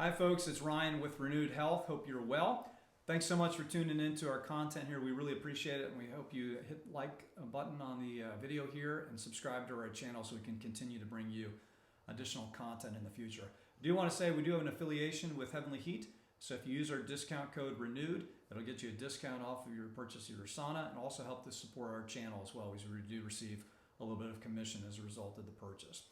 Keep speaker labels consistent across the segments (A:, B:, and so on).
A: Hi folks, it's Ryan with Renewed Health. Hope you're well. Thanks so much for tuning into our content here. We really appreciate it, and we hope you hit like a button on the video here and subscribe to our channel so we can continue to bring you additional content in the future. I do want to say we do have an affiliation with Heavenly Heat, so if you use our discount code RENEWED, it'll get you a discount off of your purchase of your sauna and also help to support our channel as well, as we do receive a little bit of commission as a result of the purchase.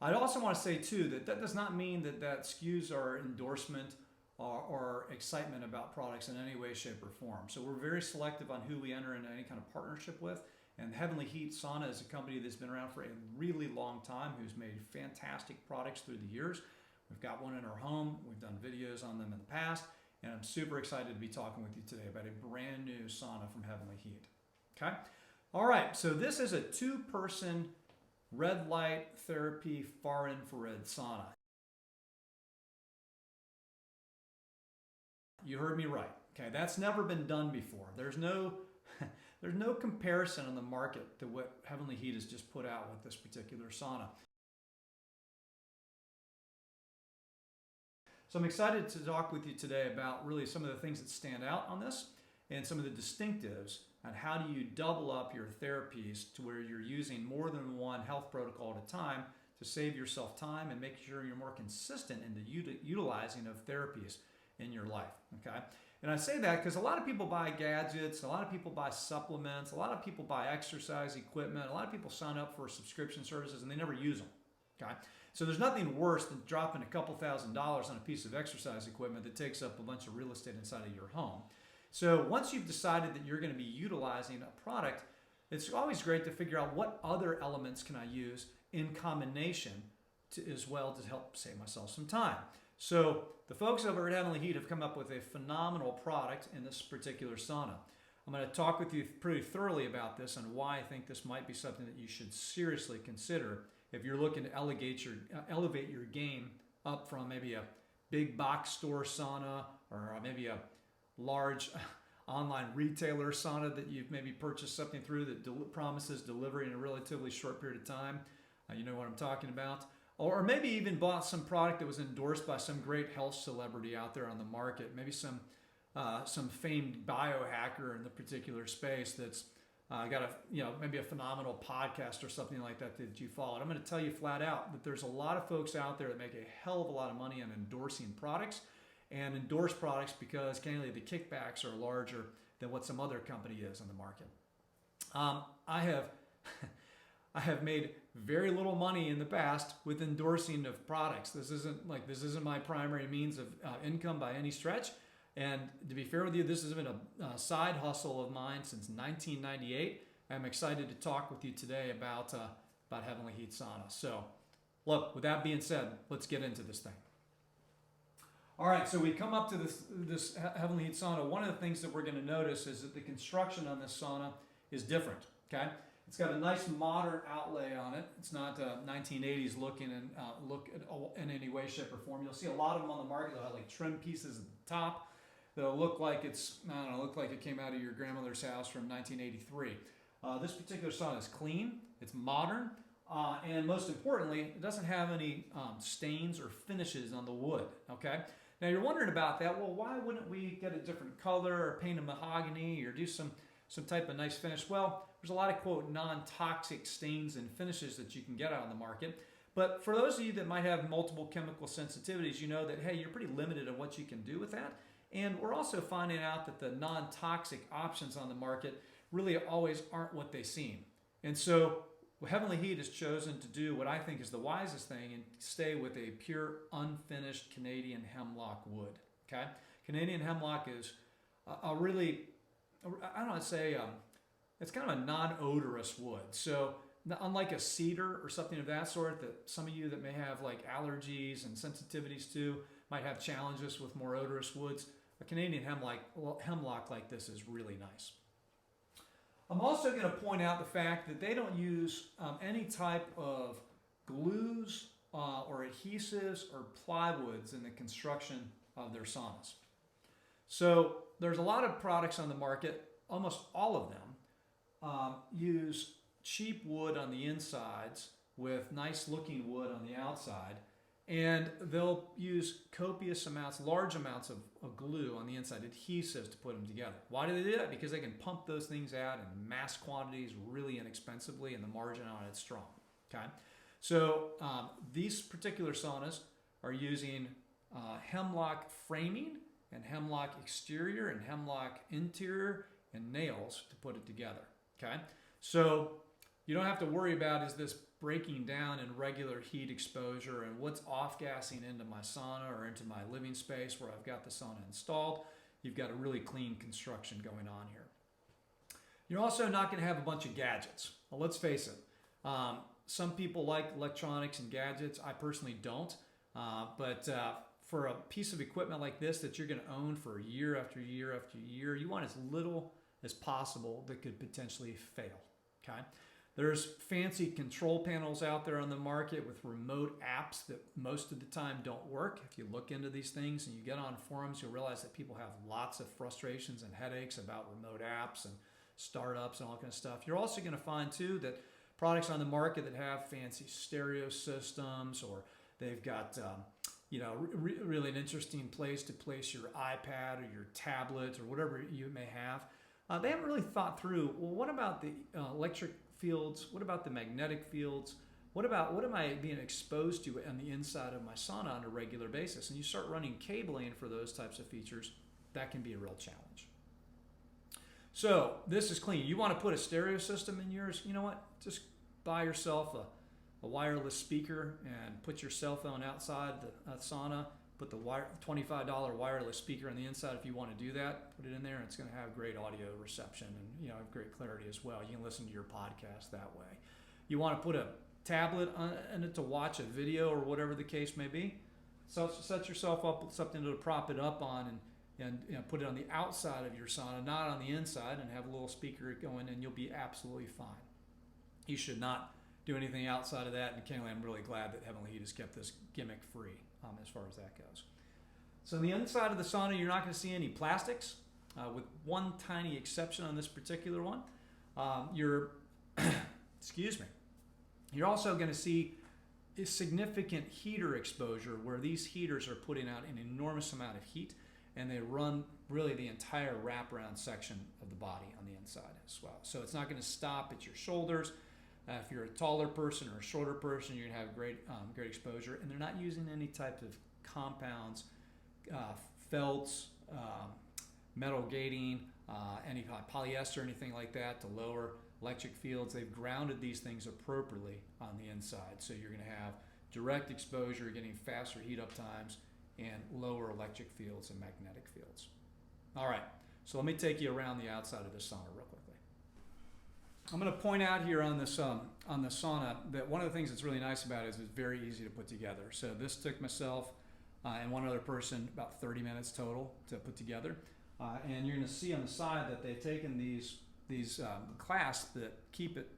A: I'd also want to say too that does not mean that skews our endorsement or excitement about products in any way, shape, or form. So we're very selective on who we enter into any kind of partnership with. And Heavenly Heat Sauna is a company that's been around for a really long time, who's made fantastic products through the years. We've got one in our home. We've done videos on them in the past. And I'm super excited to be talking with you today about a brand new sauna from Heavenly Heat. Okay? All right, so this is a 2-person Red Light Therapy Far Infrared Sauna. You heard me right. Okay, that's never been done before. There's no comparison on the market to what Heavenly Heat has just put out with this particular sauna. So I'm excited to talk with you today about really some of the things that stand out on this and some of the distinctives on how do you double up your therapies to where you're using more than one health protocol at a time to save yourself time and make sure you're more consistent in the utilizing of therapies in your life, okay? And I say that because a lot of people buy gadgets, a lot of people buy supplements, a lot of people buy exercise equipment, a lot of people sign up for subscription services and they never use them, okay? So there's nothing worse than dropping a couple $1,000s on a piece of exercise equipment that takes up a bunch of real estate inside of your home. So once you've decided that you're going to be utilizing a product, it's always great to figure out what other elements can I use in combination as well to help save myself some time. So the folks over at Heavenly Heat have come up with a phenomenal product in this particular sauna. I'm going to talk with you pretty thoroughly about this and why I think this might be something that you should seriously consider if you're looking to elevate your game up from maybe a big box store sauna or maybe a large online retailer sauna that you've maybe purchased something through that promises delivery in a relatively short period of time. You know what I'm talking about. Or maybe even bought some product that was endorsed by some great health celebrity out there on the market. Maybe some famed biohacker in the particular space that's got maybe a phenomenal podcast or something like that you followed. I'm going to tell you flat out that there's a lot of folks out there that make a hell of a lot of money on endorsing products and endorse products because candidly the kickbacks are larger than what some other company is on the market. I have made very little money in the past with endorsing of products. This isn't my primary means of income by any stretch. And to be fair with you, this has been a side hustle of mine since 1998. I'm excited to talk with you today about Heavenly Heat Sauna. So look, with that being said, let's get into this thing. All right, so we come up to this Heavenly Heat Sauna. One of the things that we're going to notice is that the construction on this sauna is different, okay? It's got a nice modern outlay on it. It's not 1980s looking and look in any way, shape, or form. You'll see a lot of them on the market. They'll have like trim pieces at the top. They'll look like look like it came out of your grandmother's house from 1983. This particular sauna is clean. It's modern. And most importantly, it doesn't have any stains or finishes on the wood, okay? Now you're wondering about that. Well, why wouldn't we get a different color or paint a mahogany or do some type of nice finish? Well, there's a lot of, quote, non-toxic stains and finishes that you can get out on the market. But for those of you that might have multiple chemical sensitivities, you know that, hey, you're pretty limited on what you can do with that. And we're also finding out that the non-toxic options on the market really always aren't what they seem. And so Heavenly Heat has chosen to do what I think is the wisest thing and stay with a pure, unfinished Canadian hemlock wood. Okay, Canadian hemlock is a really, I don't want to say, it's kind of a non-odorous wood. So unlike a cedar or something of that sort that some of you that may have like allergies and sensitivities to might have challenges with more odorous woods, a Canadian hemlock like this is really nice. I'm also going to point out the fact that they don't use any type of glues or adhesives or plywoods in the construction of their saunas. So there's a lot of products on the market, almost all of them, use cheap wood on the insides with nice looking wood on the outside. And they'll use copious amounts, large amounts of glue on the inside, adhesives to put them together. Why do they do that? Because they can pump those things out in mass quantities really inexpensively, and the margin on it's strong. Okay, so these particular saunas are using hemlock framing and hemlock exterior and hemlock interior and nails to put it together. Okay, so you don't have to worry about is this breaking down in regular heat exposure and what's off-gassing into my sauna or into my living space where I've got the sauna installed. You've got a really clean construction going on here. You're also not going to have a bunch of gadgets. Well, let's face it. Some people like electronics and gadgets. I personally don't. But for a piece of equipment like this that you're going to own for year after year after year, you want as little as possible that could potentially fail. Okay. There's fancy control panels out there on the market with remote apps that most of the time don't work. If you look into these things and you get on forums, you'll realize that people have lots of frustrations and headaches about remote apps and startups and all kind of stuff. You're also going to find too that products on the market that have fancy stereo systems, or they've got really an interesting place to place your iPad or your tablet or whatever you may have. They haven't really thought through, well, what about the electric fields? What about the magnetic fields? What am I being exposed to on the inside of my sauna on a regular basis? And you start running cabling for those types of features, that can be a real challenge. So this is clean. You want to put a stereo system in yours? You know what? Just buy yourself a wireless speaker and put your cell phone outside the sauna. Put the $25 wireless speaker on the inside if you want to do that. Put it in there, and it's going to have great audio reception and have great clarity as well. You can listen to your podcast that way. You want to put a tablet in it to watch a video or whatever the case may be. So set yourself up with something to prop it up on and put it on the outside of your sauna, not on the inside, and have a little speaker going, and you'll be absolutely fine. You should not do anything outside of that. And candidly, I'm really glad that Heavenly Heat has kept this gimmick free. As far as that goes. So on the inside of the sauna, you're not going to see any plastics, with one tiny exception on this particular one. Excuse me. You're also going to see a significant heater exposure where these heaters are putting out an enormous amount of heat, and they run really the entire wraparound section of the body on the inside as well. So it's not going to stop at your shoulders. If you're a taller person or a shorter person, you're going to have great exposure. And they're not using any type of compounds, felts, metal gating, any polyester, anything like that to lower electric fields. They've grounded these things appropriately on the inside. So you're going to have direct exposure, getting faster heat up times, and lower electric fields and magnetic fields. All right, so let me take you around the outside of this sauna real quickly. I'm going to point out here on this on the sauna that one of the things that's really nice about it is it's very easy to put together. So this took myself and one other person about 30 minutes total to put together. And you're going to see on the side that they've taken these clasps that keep it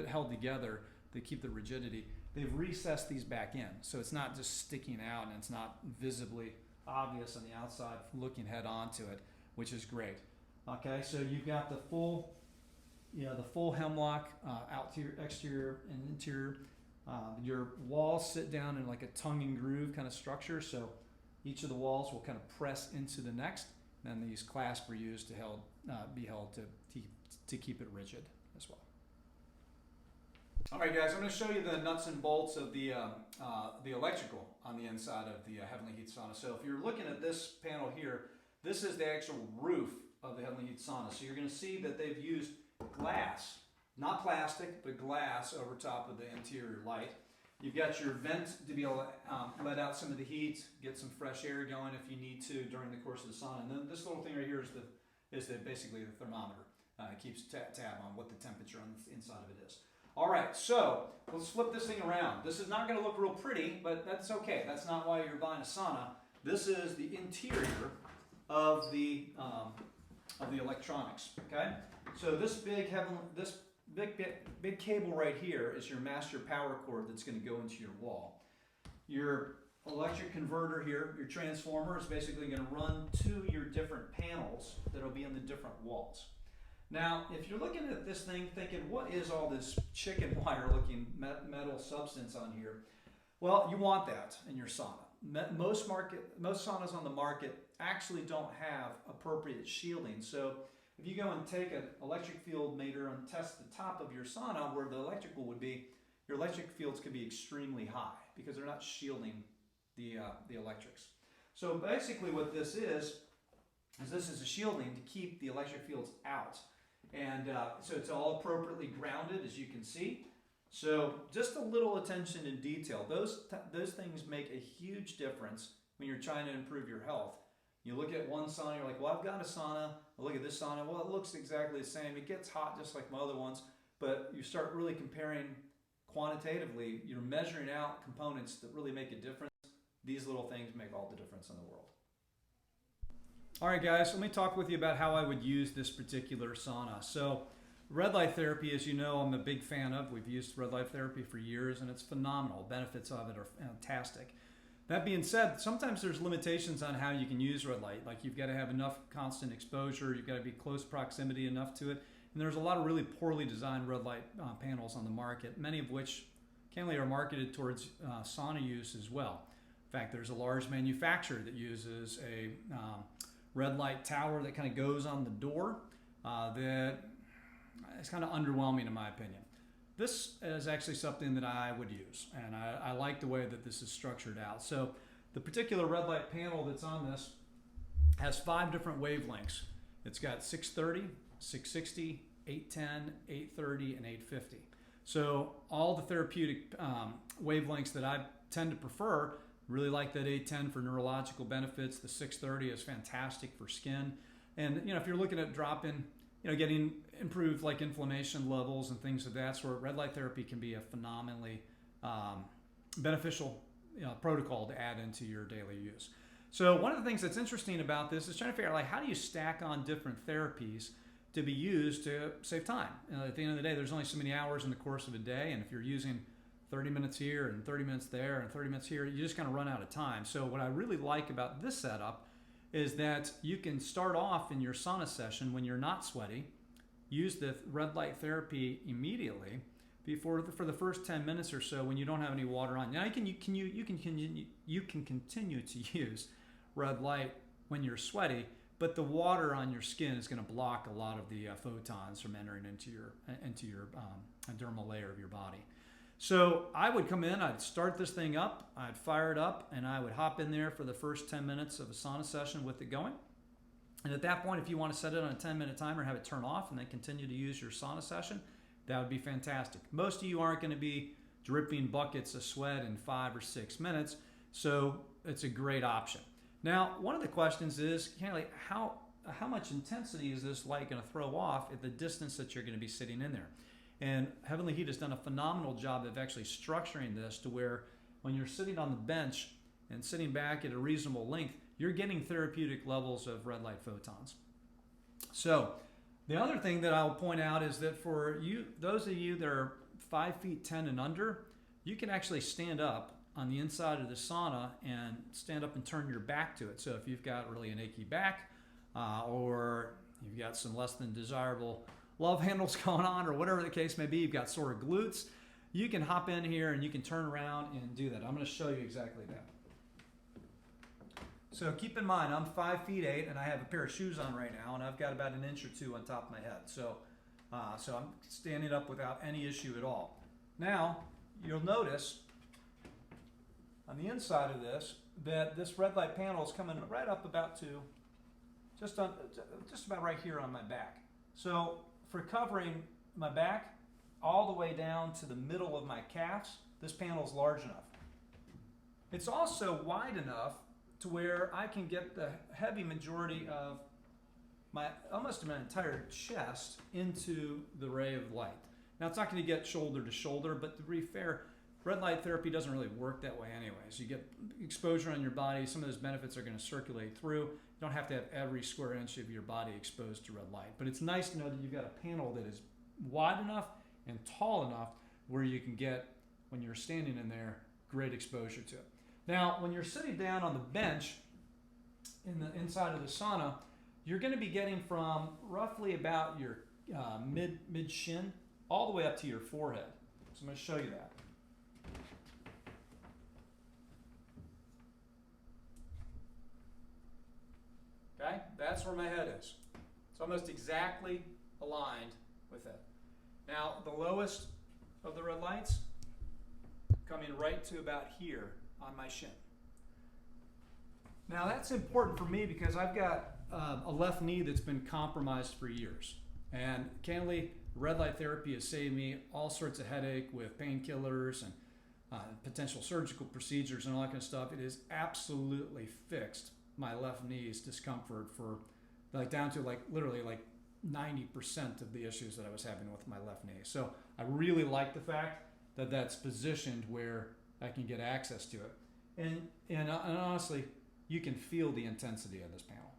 A: held together, they keep the rigidity. They've recessed these back in, so it's not just sticking out and it's not visibly obvious on the outside looking head on to it, which is great. Okay, so you've got the full hemlock exterior and interior. Your walls sit down in like a tongue and groove kind of structure, so each of the walls will kind of press into the next. And these clasps are used to be held to keep it rigid as well. All right, guys, I'm going to show you the nuts and bolts of the electrical on the inside of the Heavenly Heat Sauna. So if you're looking at this panel here, this is the actual roof of the Heavenly Heat Sauna. So you're going to see that they've used glass, not plastic, but glass over top of the interior light. You've got your vent to be able to let out some of the heat, get some fresh air going if you need to during the course of the sauna. And then this little thing right here is basically the thermometer. It keeps tab on what the temperature on the inside of it is. All right, so let's flip this thing around. This is not going to look real pretty, but that's okay. That's not why you're buying a sauna. This is the interior of the electronics. Okay, so this big cable right here is your master power cord that's going to go into your wall. Your electric converter here, your transformer, is basically going to run to your different panels that will be in the different walls. Now, if you're looking at this thing thinking, what is all this chicken wire looking metal substance on here? Well, you want that in your sauna. Most saunas on the market actually don't have appropriate shielding. So if you go and take an electric field meter and test the top of your sauna where the electrical would be, your electric fields could be extremely high because they're not shielding the electrics. So basically what this is this is a shielding to keep the electric fields out. And so it's all appropriately grounded, as you can see. So just a little attention to detail. Those things make a huge difference when you're trying to improve your health. You look at one sauna, you're like, well, I've got a sauna. I look at this sauna, well, it looks exactly the same. It gets hot just like my other ones. But you start really comparing quantitatively. You're measuring out components that really make a difference. These little things make all the difference in the world. All right, guys, let me talk with you about how I would use this particular sauna. So red light therapy, as you know, I'm a big fan of. We've used red light therapy for years, and it's phenomenal. Benefits of it are fantastic. That being said, sometimes there's limitations on how you can use red light. Like you've got to have enough constant exposure. You've got to be close proximity enough to it. And there's a lot of really poorly designed red light panels on the market, many of which candidly are marketed towards sauna use as well. In fact, there's a large manufacturer that uses a red light tower that kind of goes on the door that is kind of underwhelming in my opinion. This is actually something that I would use, and I like the way that this is structured out. So the particular red light panel that's on this has 5 different wavelengths. It's got 630, 660, 810, 830, and 850. So all the therapeutic wavelengths that I tend to prefer. Really like that 810 for neurological benefits. The 630 is fantastic for skin. And if you're looking at dropping, getting improved like inflammation levels and things of that sort, red light therapy can be a phenomenally beneficial protocol to add into your daily use. So one of the things that's interesting about this is trying to figure out like how do you stack on different therapies to be used to save time. At the end of the day, there's only so many hours in the course of a day, and if you're using 30 minutes here and 30 minutes there and 30 minutes here, you just kind of run out of time. So what I really like about this setup is that you can start off in your sauna session when you're not sweaty, use the red light therapy immediately for the first 10 minutes or so when you don't have any water on. Now you can continue to use red light when you're sweaty, but the water on your skin is going to block a lot of the photons from entering into your dermal layer of your body. So I would come in, I'd start this thing up, I'd fire it up, and I would hop in there for the first 10 minutes of a sauna session with it going. And at that point, if you want to set it on a 10-minute timer and have it turn off and then continue to use your sauna session, that would be fantastic. Most of you aren't going to be dripping buckets of sweat in 5 or 6 minutes, so it's a great option. Now, one of the questions is, how much intensity is this light going to throw off at the distance that you're going to be sitting in there? And Heavenly Heat has done a phenomenal job of actually structuring this to where when you're sitting on the bench and sitting back at a reasonable length, you're getting therapeutic levels of red light photons. So the other thing that I'll point out is that for you, those of you that are 5 feet 10 and under, you can actually stand up on the inside of the sauna and stand up and turn your back to it. So if you've got really an achy back or you've got some less than desirable love handles going on or whatever the case may be, you've got sore glutes, you can hop in here and you can turn around and do that. I'm going to show you exactly that. So keep in mind, I'm 5 feet 8 and I have a pair of shoes on right now, and I've got about an inch or 2 on top of my head. So I'm standing up without any issue at all. Now, you'll notice on the inside of this that this red light panel is coming right up about to just about right here on my back. So for covering my back all the way down to the middle of my calves, this panel is large enough. It's also wide enough to where I can get the heavy majority of almost my entire chest into the ray of light. Now it's not going to get shoulder to shoulder, but to be fair, red light therapy doesn't really work that way anyways. You get exposure on your body. Some of those benefits are going to circulate through. You don't have to have every square inch of your body exposed to red light. But it's nice to know that you've got a panel that is wide enough and tall enough where you can get, when you're standing in there, great exposure to it. Now, when you're sitting down on the bench in the inside of the sauna, you're going to be getting from roughly about your mid shin all the way up to your forehead. So I'm going to show you that. That's where my head is. It's almost exactly aligned with it. Now, the lowest of the red lights coming right to about here on my shin. Now, that's important for me because I've got a left knee that's been compromised for years. And candidly, red light therapy has saved me all sorts of headache with painkillers and potential surgical procedures and all that kind of stuff. It has absolutely fixed my left knee's discomfort for down to literally 90% of the issues that I was having with my left knee. So I really like the fact that that's positioned where I can get access to it. And honestly, you can feel the intensity of this panel.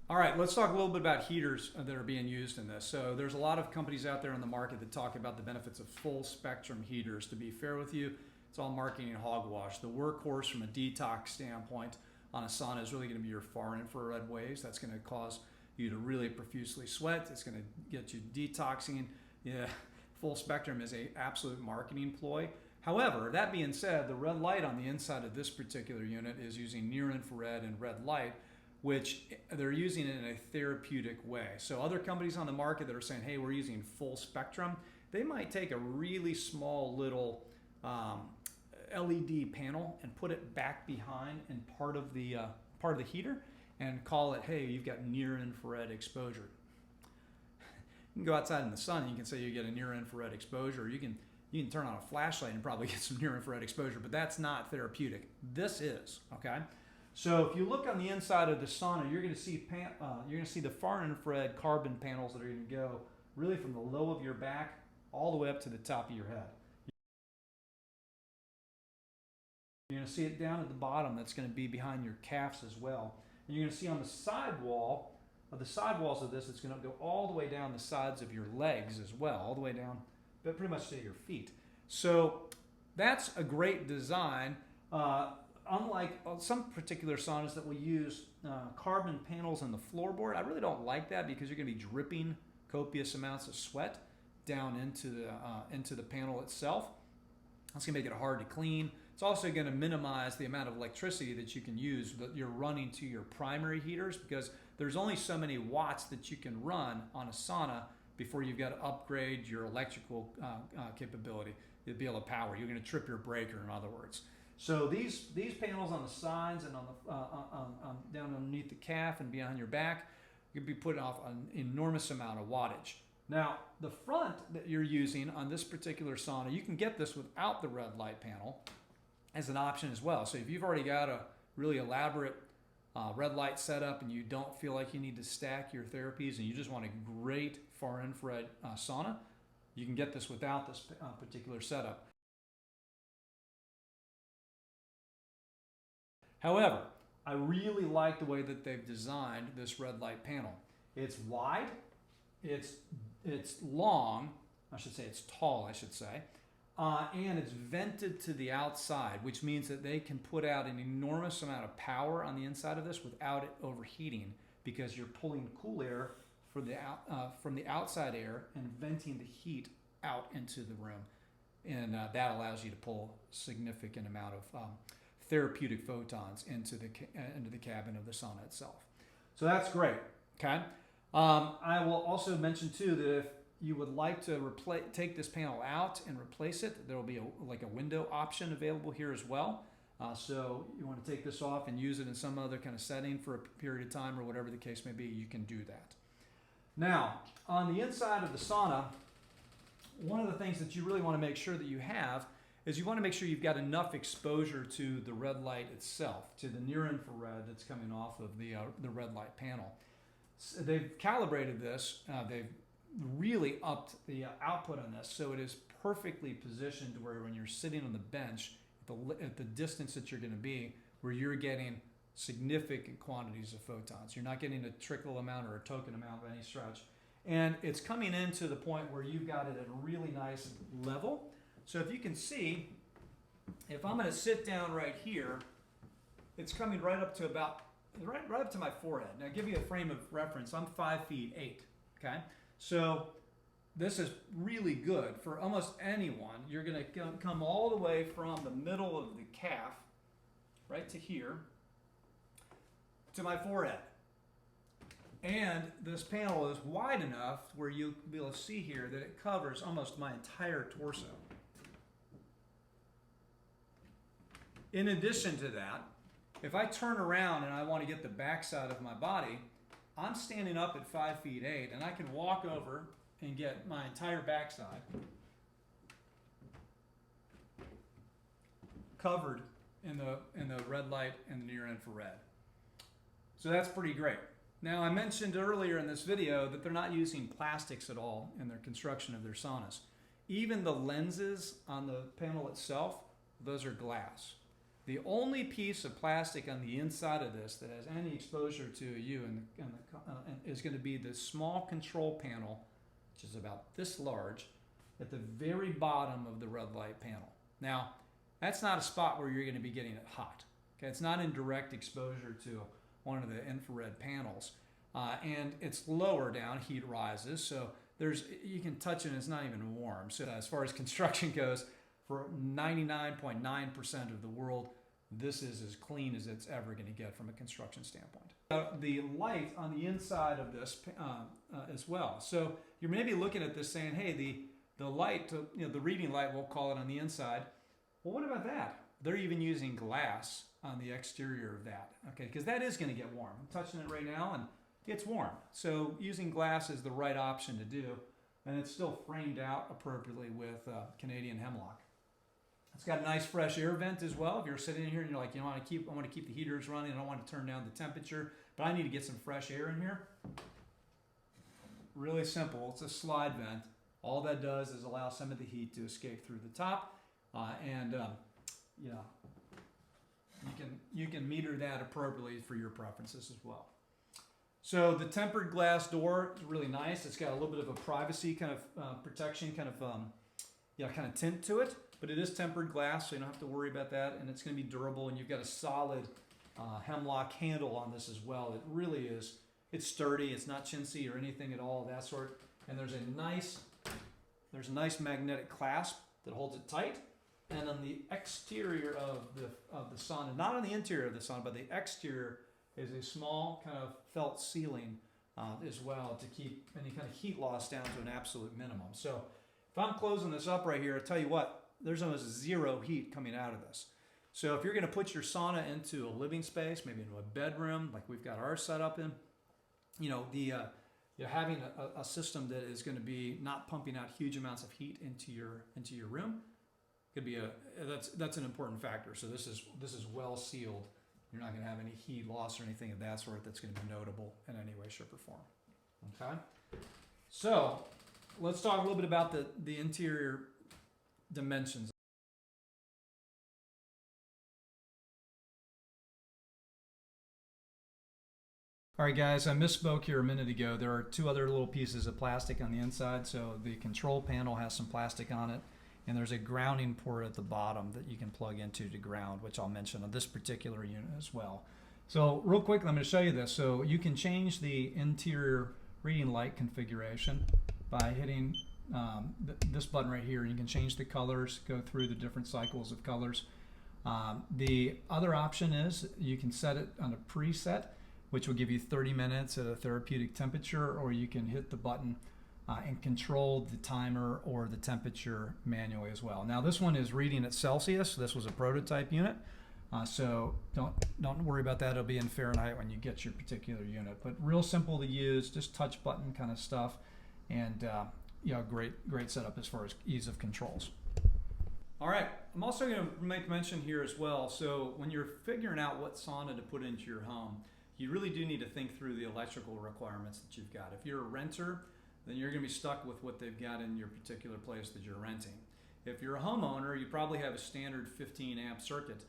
A: All right, let's talk a little bit about heaters that are being used in this. So there's a lot of companies out there in the market that talk about the benefits of full spectrum heaters. To be fair with you, it's all marketing and hogwash. The workhorse from a detox standpoint on a sauna is really going to be your far infrared waves. That's going to cause you to really profusely sweat. It's going to get you detoxing. Yeah, full spectrum is an absolute marketing ploy. However, that being said, the red light on the inside of this particular unit is using near infrared and red light, which they're using it in a therapeutic way. So other companies on the market that are saying, hey, we're using full spectrum, they might take a really small little LED panel and put it back behind in part of the heater and call it, hey, you've got near infrared exposure. You can go outside in the sun and you can say you get a near infrared exposure. You can turn on a flashlight and probably get some near infrared exposure, but that's not therapeutic. This is, okay? So if you look on the inside of the sauna, you're going to see the far infrared carbon panels that are going to go really from the low of your back all the way up to the top of your head. You're going to see it down at the bottom. That's going to be behind your calves as well. And you're going to see on the sidewalls of this, it's going to go all the way down the sides of your legs as well, all the way down, but pretty much to your feet. So that's a great design. Unlike some particular saunas that will use carbon panels in the floorboard, I really don't like that because you're going to be dripping copious amounts of sweat down into the panel itself. That's going to make it hard to clean. It's also going to minimize the amount of electricity that you can use that you're running to your primary heaters, because there's only so many watts that you can run on a sauna before you've got to upgrade your electrical capability to be able to power. You're going to trip your breaker, in other words. So these panels on the sides and on the down underneath the calf and behind your back, you'll be putting off an enormous amount of wattage. Now, the front that you're using on this particular sauna, you can get this without the red light panel as an option as well. So if you've already got a really elaborate red light setup and you don't feel like you need to stack your therapies and you just want a great far infrared sauna, you can get this without this particular setup. However, I really like the way that they've designed this red light panel. It's wide, it's long, it's tall, and it's vented to the outside, which means that they can put out an enormous amount of power on the inside of this without it overheating, because you're pulling cool air from the outside air and venting the heat out into the room, and that allows you to pull a significant amount of therapeutic photons into the cabin of the sauna itself. So that's great. Okay. I will also mention too that if you would like to take this panel out and replace it, there will be a window option available here as well. So you want to take this off and use it in some other kind of setting for a period of time or whatever the case may be, you can do that. Now, on the inside of the sauna, one of the things that you really want to make sure that you have is you want to make sure you've got enough exposure to the red light itself, to the near infrared that's coming off of the red light panel. So they've calibrated this, they've really upped the output on this, so it is perfectly positioned where when you're sitting on the bench, at the distance that you're going to be, where you're getting significant quantities of photons. You're not getting a trickle amount or a token amount by any stretch. And it's coming in to the point where you've got it at a really nice level. So if you can see, if I'm going to sit down right here, it's coming right up to right up to my forehead. Now, I'll give you a frame of reference. I'm 5'8", okay? So this is really good for almost anyone. You're going to come all the way from the middle of the calf, right to here, to my forehead. And this panel is wide enough where you'll be able to see here that it covers almost my entire torso. In addition to that, if I turn around and I want to get the backside of my body, I'm standing up at 5 feet 8 and I can walk over and get my entire backside covered in the red light and the near infrared. So that's pretty great. Now, I mentioned earlier in this video that they're not using plastics at all in their construction of their saunas. Even the lenses on the panel itself, those are glass. The only piece of plastic on the inside of this that has any exposure to you is going to be the small control panel, which is about this large, at the very bottom of the red light panel. Now, that's not a spot where you're going to be getting it hot. Okay, it's not in direct exposure to one of the infrared panels, and it's lower down. Heat rises, so you can touch it and it's not even warm. So as far as construction goes, for 99.9% of the world, this is as clean as it's ever going to get from a construction standpoint. The light on the inside of this as well. So you're maybe looking at this saying, hey, the light, the reading light, we'll call it, on the inside. Well, what about that? They're even using glass on the exterior of that, okay? Because that is going to get warm. I'm touching it right now and it's warm. So using glass is the right option to do, and it's still framed out appropriately with Canadian hemlock. It's got a nice fresh air vent as well. If you're sitting in here and you're like, I want to keep the heaters running, I don't want to turn down the temperature, but I need to get some fresh air in here. Really simple. It's a slide vent. All that does is allow some of the heat to escape through the top, you can meter that appropriately for your preferences as well. So the tempered glass door is really nice. It's got a little bit of a privacy kind of protection, kind of tint to it, but it is tempered glass, so you don't have to worry about that, and it's going to be durable, and you've got a solid hemlock handle on this as well. It really is. It's sturdy. It's not chintzy or anything at all of that sort. And there's a nice magnetic clasp that holds it tight. And on the exterior of the sauna, not on the interior of the sauna, but the exterior is a small kind of felt ceiling as well to keep any kind of heat loss down to an absolute minimum. So if I'm closing this up right here, I tell you what, there's almost zero heat coming out of this. So if you're going to put your sauna into a living space, maybe into a bedroom, like we've got ours set up in, having a system that is going to be not pumping out huge amounts of heat into your room could be that's an important factor. So this is well sealed. You're not going to have any heat loss or anything of that sort that's going to be notable in any way, shape, or form. Okay. So let's talk a little bit about the interior dimensions. All right, guys, I misspoke here a minute ago. There are two other little pieces of plastic on the inside. So the control panel has some plastic on it, and there's a grounding port at the bottom that you can plug into to ground, which I'll mention on this particular unit as well. So real quick, I'm going to show you this. So you can change the interior reading light configuration by hitting this button right here. You can change the colors, go through the different cycles of colors. The other option is you can set it on a preset, which will give you 30 minutes at a therapeutic temperature, or you can hit the button and control the timer or the temperature manually as well. Now this one is reading at Celsius. This was a prototype unit, so don't worry about that. It'll be in Fahrenheit when you get your particular unit. But real simple to use, just touch button kind of stuff, and great setup as far as ease of controls. All right, I'm also going to make mention here as well. So when you're figuring out what sauna to put into your home, you really do need to think through the electrical requirements that you've got. If you're a renter, then you're going to be stuck with what they've got in your particular place that you're renting. If you're a homeowner, you probably have a standard 15 amp circuit.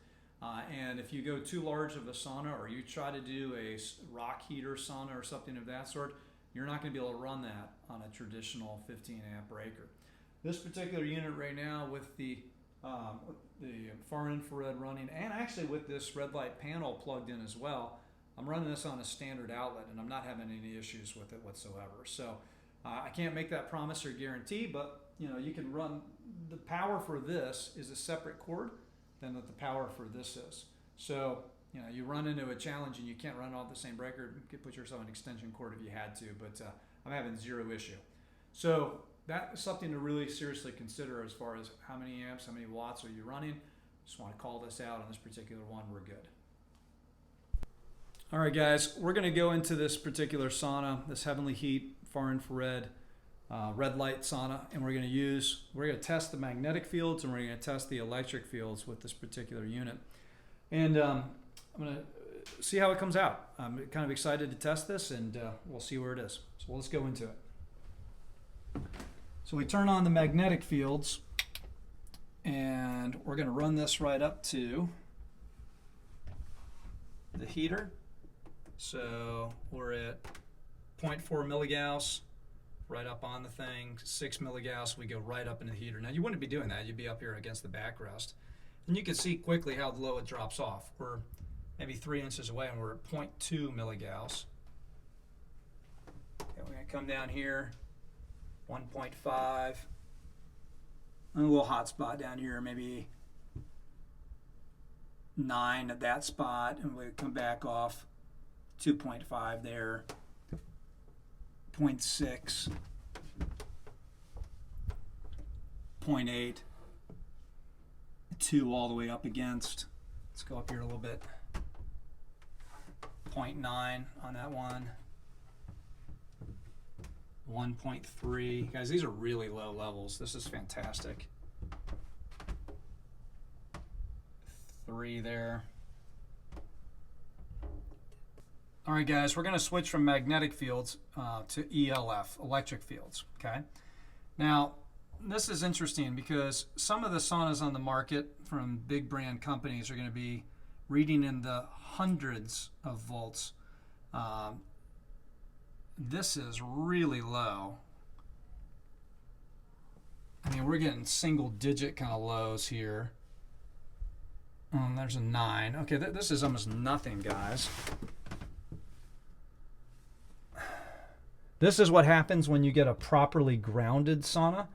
A: And if you go too large of a sauna, or you try to do a rock heater sauna or something of that sort, you're not going to be able to run that on a traditional 15 amp breaker. This particular unit right now with the far infrared running, and actually with this red light panel plugged in as well, I'm running this on a standard outlet and I'm not having any issues with it whatsoever. So I can't make that promise or guarantee, but you can run. The power for this is a separate cord than what the power for this is. So you run into a challenge and you can't run off the same breaker, you could put yourself on extension cord if you had to, but I'm having zero issue. So that is something to really seriously consider as far as how many amps, how many watts are you running. Just want to call this out on this particular one. We're good. All right, guys, we're going to go into this particular sauna, this Heavenly Heat far infrared red light sauna, and we're going to test the magnetic fields and we're going to test the electric fields with this particular unit. And I'm going to see how it comes out. I'm kind of excited to test this, and we'll see where it is. So let's go into it. So we turn on the magnetic fields, and we're going to run this right up to the heater. So we're at 0.4 milligauss, right up on the thing, 6 milligauss, we go right up into the heater. Now you wouldn't be doing that, you'd be up here against the backrest. And you can see quickly how low it drops off. We're maybe 3 inches away and we're at 0.2 milligauss. Okay, we're gonna come down here, 1.5. A little hot spot down here, maybe 9 at that spot, and we come back off 2.5 there, 0.6, 0.8, 2 all the way up against. Let's go up here a little bit. 0.9 on that one. 1.3. Guys, these are really low levels. This is fantastic. 3 there. All right, guys, we're going to switch from magnetic fields to ELF, electric fields, okay? Now, this is interesting because some of the saunas on the market from big brand companies are going to be reading in the hundreds of volts. This is really low. I mean, we're getting single digit kind of lows here. There's a 9. Okay, this is almost nothing, guys. This is what happens when you get a properly grounded sauna,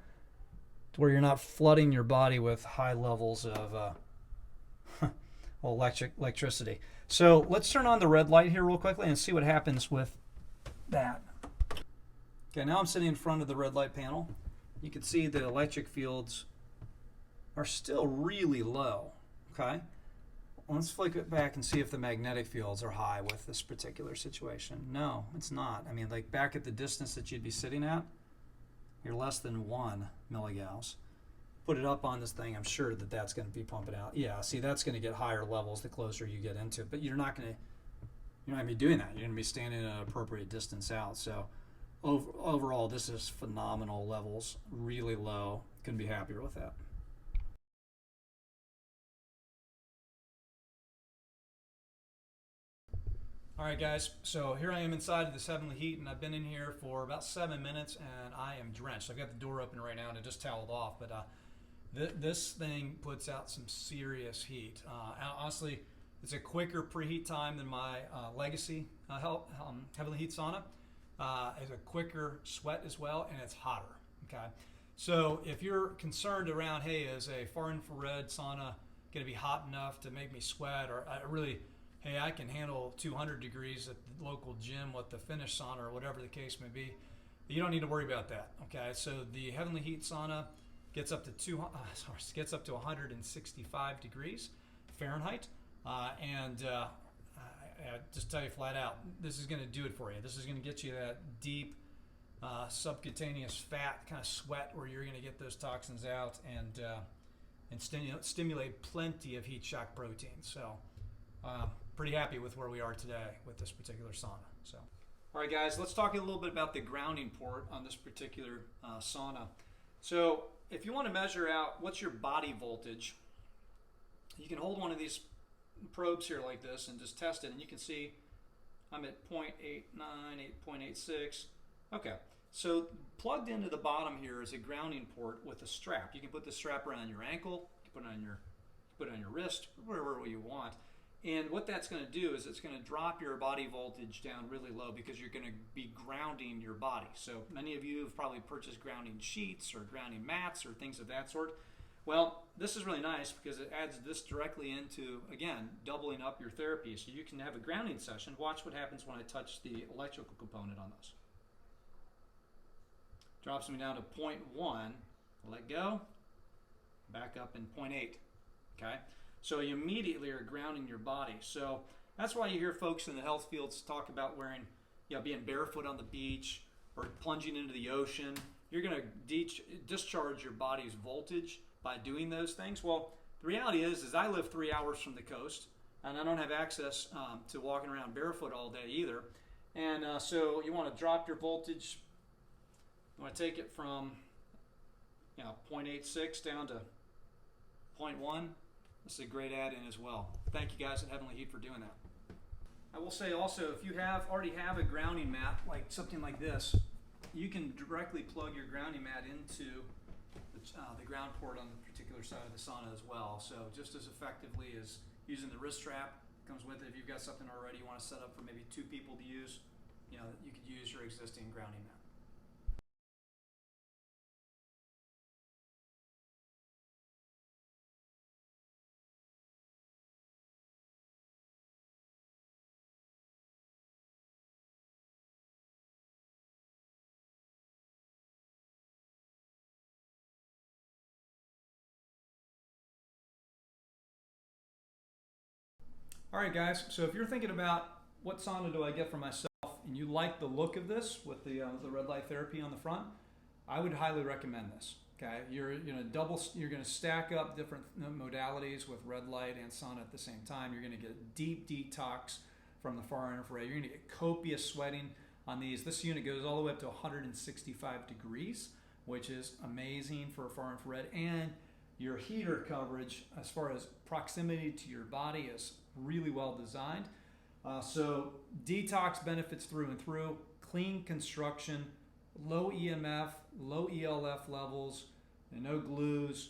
A: to where you're not flooding your body with high levels of electricity. So let's turn on the red light here real quickly and see what happens with that. Okay, now I'm sitting in front of the red light panel. You can see the electric fields are still really low, okay? Let's flick it back and see if the magnetic fields are high with this particular situation. No, it's not. I mean, like back at the distance that you'd be sitting at, you're less than 1 milligauss. Put it up on this thing, I'm sure that that's going to be pumping out. Yeah, see, that's going to get higher levels the closer you get into it, but you're not going to be doing that. You're going to be standing at an appropriate distance out. So overall, this is phenomenal levels, really low. Couldn't be happier with that. All right, guys, so here I am inside of this Heavenly Heat, and I've been in here for about 7 minutes, and I am drenched. I've got the door open right now, and I just toweled off, but this thing puts out some serious heat. Honestly, it's a quicker preheat time than my Legacy Heavenly Heat Sauna. It's a quicker sweat as well, and it's hotter, okay? So if you're concerned around, hey, is a far infrared sauna going to be hot enough to make me sweat, or hey, I can handle 200 degrees at the local gym with the Finnish sauna or whatever the case may be, you don't need to worry about that, okay? So the Heavenly Heat Sauna gets up to 165 degrees Fahrenheit, and I just tell you flat out, this is going to do it for you. This is going to get you that deep subcutaneous fat kind of sweat where you're going to get those toxins out and stimulate plenty of heat shock protein. So pretty happy with where we are today with this particular sauna. So, all right, guys, let's talk a little bit about the grounding port on this particular sauna. So if you want to measure out what's your body voltage, you can hold one of these probes here like this and just test it, and you can see I'm at 0.89, 8.86. Okay, so plugged into the bottom here is a grounding port with a strap. You can put the strap around your ankle, you can put it on your wrist, wherever you want. And what that's going to do is it's going to drop your body voltage down really low because you're going to be grounding your body. So many of you have probably purchased grounding sheets or grounding mats or things of that sort. Well, this is really nice because it adds this directly into, again, doubling up your therapy. So you can have a grounding session. Watch what happens when I touch the electrical component on this. Drops me down to 0.1. Let go. Back up in 0.8. Okay? So you immediately are grounding your body. So that's why you hear folks in the health fields talk about wearing, being barefoot on the beach or plunging into the ocean. You're going to discharge your body's voltage by doing those things. Well, the reality is I live 3 hours from the coast, and I don't have access to walking around barefoot all day either. And so you want to drop your voltage. You want to take it from 0.86 down to 0.1. This is a great add-in as well. Thank you guys at Heavenly Heat for doing that. I will say also, if you already have a grounding mat, like something like this, you can directly plug your grounding mat into the ground port on the particular side of the sauna as well. So just as effectively as using the wrist strap comes with it. If you've got something already you want to set up for maybe 2 people to use, you could use your existing grounding mat. All right, guys, so if you're thinking about what sauna do I get for myself and you like the look of this with the red light therapy on the front, I would highly recommend this. Okay, you're going to stack up different modalities with red light and sauna at the same time. You're going to get deep detox from the far infrared. You're going to get copious sweating on these. This unit goes all the way up to 165 degrees, which is amazing for far infrared. And your heater coverage, as far as proximity to your body, is really well designed. So detox benefits through and through, clean construction, low EMF, low ELF levels, and no glues.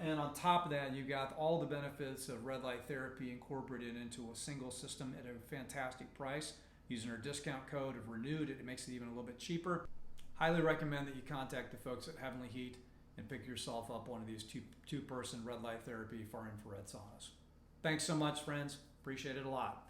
A: And on top of that, you've got all the benefits of red light therapy incorporated into a single system at a fantastic price. Using our discount code of RENEWED, it makes it even a little bit cheaper. Highly recommend that you contact the folks at Heavenly Heat and pick yourself up one of these two-person red light therapy far infrared saunas. Thanks so much, friends. Appreciate it a lot.